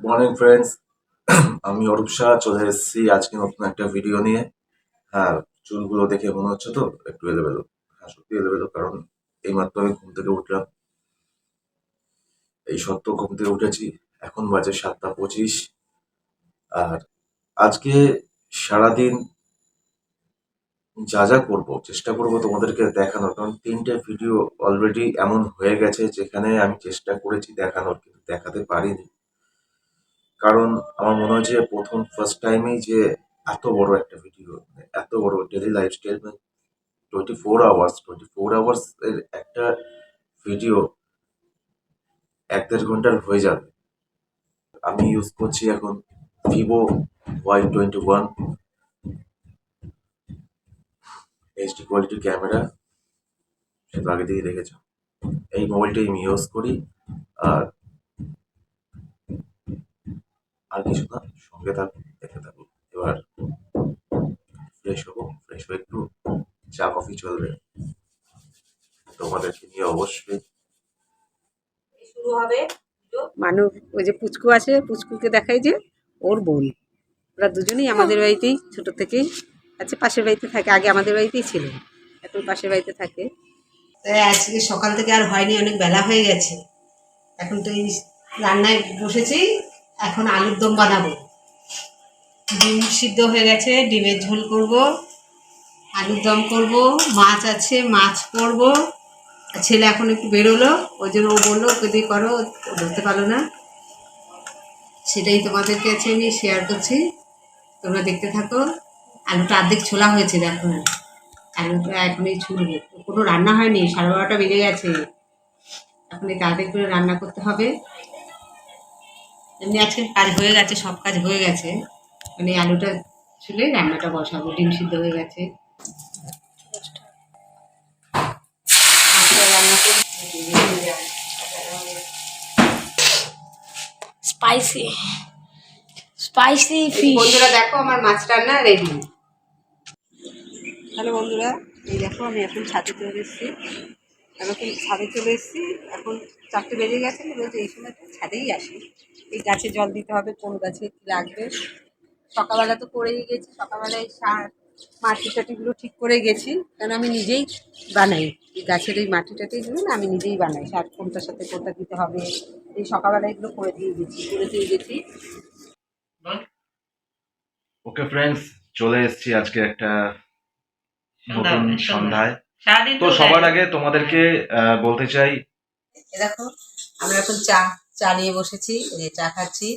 Good morning friends, আমি অরূপ শাহ চলে এসেছি আজকে নতুন একটা ভিডিও নিয়ে। হ্যাঁ, চুলগুলো দেখে মনে হচ্ছে তো একটু এলোমেলো। হ্যাঁ, সত্যি এলোমেলো, কারণ এইমাত্র আমি ঘুম থেকে উঠলাম। এই সত্য ঘুম থেকে উঠেছি, এখন বাজে 7:25। আর আজকে সারাদিন যা যা করবো চেষ্টা করবো তোমাদেরকে দেখানোর, কারণ 3টে ভিডিও অলরেডি এমন হয়ে গেছে যেখানে আমি চেষ্টা করেছি দেখানোর, কিন্তু দেখাতে পারিনি। কারণ আমার মনে হয় যে প্রথম ফার্স্ট টাইমেই যে এত বড় একটা ভিডিও, মানে এত বড় ডেইলি লাইফস্টাইল, মানে 24 আওয়ার্স এর একটা ভিডিও 1-1.5 ঘন্টার হয়ে যাবে। আমি ইউজ করছি এখন Vivo Y21 এইচডি কোয়ালিটির ক্যামেরা, সেটা আগে থেকে দেখেছো। এই মোবাইলটাই আমি ইউজ করি। আর আর কিছু না, সঙ্গে থাকুন, দেখতে থাকুন। এবার ফ্রেশ হবো, ফ্রেশ হয়ে একটু চা কফি চলবে তোমাদেরকে নিয়ে অবশ্যই। শুরু হবে মানুষ। ওই যে পুচকু আছে, পুচকুকে দেখাই যে ওর বোন, ওরা দুজনেই আমাদের বাড়িতেই ছোট থেকেই আছে, পাশের বাড়িতে থাকে। আগে আমাদের বাড়িতেই ছিল, এখন পাশের বাড়িতে থাকে। তাই আজকে সকাল থেকে আর হয়নি, অনেক বেলা হয়ে গেছে। এখন তো এই রান্নায় বসেছি, এখন আলুর দম বানাবো। ডিম সিদ্ধ হয়ে গেছে, ডিমের ঝোল করব, আলুর দম করব, মাছ আছে মাছ করব। ছেলে এখন একটু বেরোলো, ওই জন্য ও বললো ওকে দিয়ে করো, ও বলতে পারলো না। সেটাই তোমাদের কাছে আমি শেয়ার করছি, তোমরা দেখতে থাকো। আলুটা অর্ধেক ছোলা হয়েছে, দেখো আলুটা এখনই ছুলবো। কোনো রান্না হয়নি, 12:30 বেজে গেছে, এখন এই তাড়াতাড়ি করে রান্না করতে হবে। এমনি আজকে কাজ হয়ে গেছে, সব কাজ হয়ে গেছে, মানে আলুটা ছুলে রান্নাটা বসাবো। ডিম সিদ্ধ হয়ে গেছে, রান্না করে স্পাইসি স্পাইসি ফিশ। বন্ধুরা দেখো আমার মাছ রান্না রেডি। হ্যালো বন্ধুরা, এই দেখো আমি এখন ছাদে চলে এসেছি। এখন 4টে বেজে গেছে, রোজ এই সময় ছাদেই আসি। এই গাছে জল দিতে হবে, কোন গাছে কী লাগবে। সকালবেলা তো করেই গেছি, সকালবেলায় সার মাটি টাটিগুলো ঠিক করে গেছি, কারণ আমি নিজেই বানাই এই গাছের এই মাটি টাটিগুলো না, আমি নিজেই বানাই। সার কোনটার সাথে কোনটা দিতে হবে, এই সকালবেলা এগুলো করে দিয়ে গেছি। ওকে ফ্রেন্ডস, চলে এসেছি আজকে একটা নতুন সন্ধ্যায়। তো সবার আগে তোমাদেরকে বলতে চাই, দেখো আমরা এখন চা নিয়ে বসেছি, এই যে চা খাচ্ছি।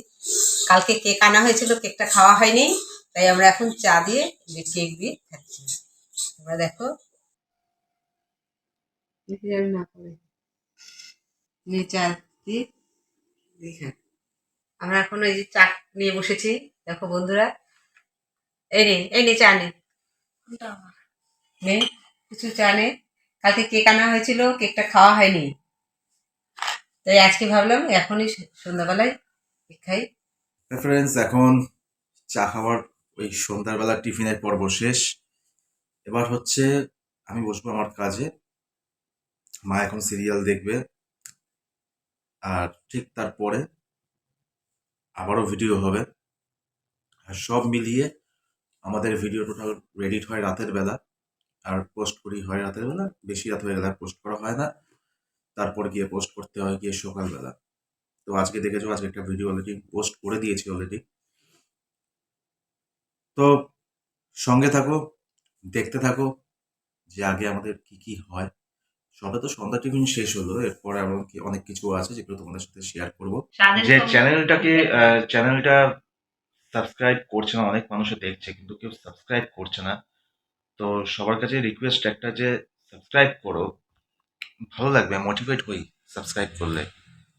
কালকে কেক আনা হয়েছিল, কেকটা খাওয়া হয়নি, তাই আমরা এখন চা দিয়ে কেক দিয়ে খাচ্ছি। তোমরা দেখো না করে চা দিয়ে আমরা এখন এই যে চা নিয়ে বসেছি। দেখো বন্ধুরা, এই নে চা নে কিছু চা নে। কালকে কেক আনা হয়েছিল, কেকটা খাওয়া হয়নি, তাই আজকে ভাবলাম এখনই সন্ধ্যাবেলায় কেক খাই। ফ্রেন্ডস এখন চা খাওয়ার ওই সন্ধ্যাবেলা টিফিনের পর্ব শেষ। এবার হচ্ছে আমি বসবো আমার কাজে। মা এখন সিরিয়াল দেখবে, আর ঠিক তারপরে আবারও ভিডিও হবে। আর সব মিলিয়ে আমাদের ভিডিও টোটাল এডিট হয় রাতের বেলা, আর পোস্ট করি হয় রাতের বেলা। বেশি রাত হয়ে গেলে পোস্ট করা হয় না, তারপর গিয়ে পোস্ট করতে হয় গিয়ে সকালবেলা। তো আজকে দেখেছো, আজকে একটা ভিডিও অলরেডি পোস্ট করে দিয়েছি অলরেডি। তো সঙ্গে থাকো, দেখতে থাকো যে আগে আমাদের কি কি হয়। সবে তো সন্ধ্যা টিফিন শেষ হলো, এরপরে আরো অনেক কিছু আছে যেগুলো তোমাদের সাথে শেয়ার করবো। যে চ্যানেলটা সাবস্ক্রাইব করছে না, অনেক মানুষও দেখছে কিন্তু কেউ সাবস্ক্রাইব করছে না। তো সবার কাছে রিকোয়েস্ট একটা, যে সাবস্ক্রাইব করো, ভালো লাগবে, মোটিভেট হই সাবস্ক্রাইব করলে।